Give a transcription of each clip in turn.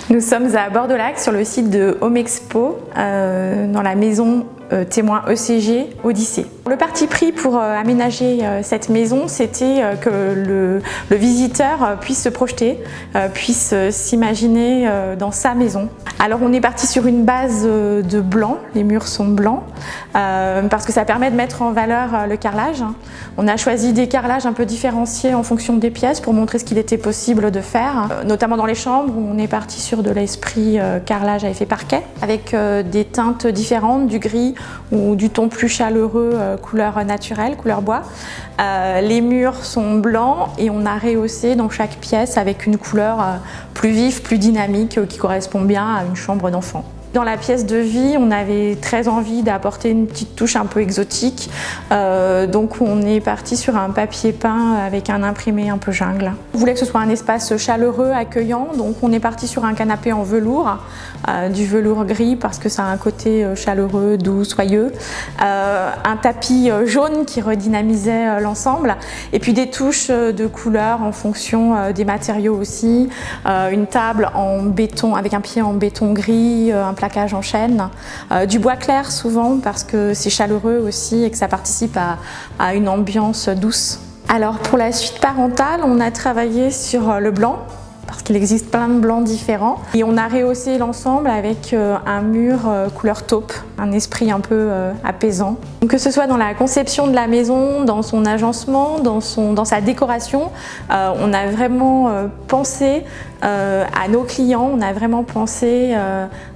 Nous sommes à Bord-de-Lac sur le site de Home Expo, dans la maison témoin ECG Odyssée. Le parti pris pour aménager cette maison, c'était que le visiteur puisse se projeter, puisse s'imaginer dans sa maison. Alors on est parti sur une base de blanc, les murs sont blancs, parce que ça permet de mettre en valeur le carrelage. On a choisi des carrelages un peu différenciés en fonction des pièces pour montrer ce qu'il était possible de faire, notamment dans les chambres où on est parti sur de l'esprit carrelage à effet parquet, avec des teintes différentes, du gris ou du ton plus chaleureux, couleur naturelle, couleur bois. Les murs sont blancs et on a rehaussé dans chaque pièce avec une couleur plus vive, plus dynamique, qui correspond bien à une chambre d'enfant. Dans la pièce de vie, on avait très envie d'apporter une petite touche un peu exotique, donc on est parti sur un papier peint avec un imprimé un peu jungle. On voulait que ce soit un espace chaleureux, accueillant, donc on est parti sur un canapé en velours, du velours gris parce que ça a un côté chaleureux, doux, soyeux, un tapis jaune qui redynamisait l'ensemble, et puis des touches de couleurs en fonction des matériaux aussi, une table en béton avec un pied en béton gris, un plaquage en chêne, du bois clair souvent parce que c'est chaleureux aussi et que ça participe à une ambiance douce. Alors pour la suite parentale, on a travaillé sur le blanc parce qu'il existe plein de blancs différents et on a rehaussé l'ensemble avec un mur couleur taupe, un esprit un peu apaisant. Donc, que ce soit dans la conception de la maison, dans son agencement, dans sa décoration, on a vraiment pensé à nos clients, on a vraiment pensé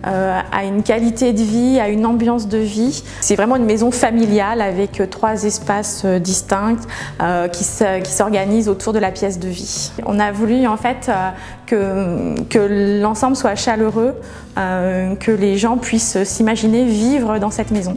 à une qualité de vie, à une ambiance de vie. C'est vraiment une maison familiale avec 3 espaces distincts qui s'organisent autour de la pièce de vie. On a voulu en fait que l'ensemble soit chaleureux, que les gens puissent s'imaginer vivre dans cette maison.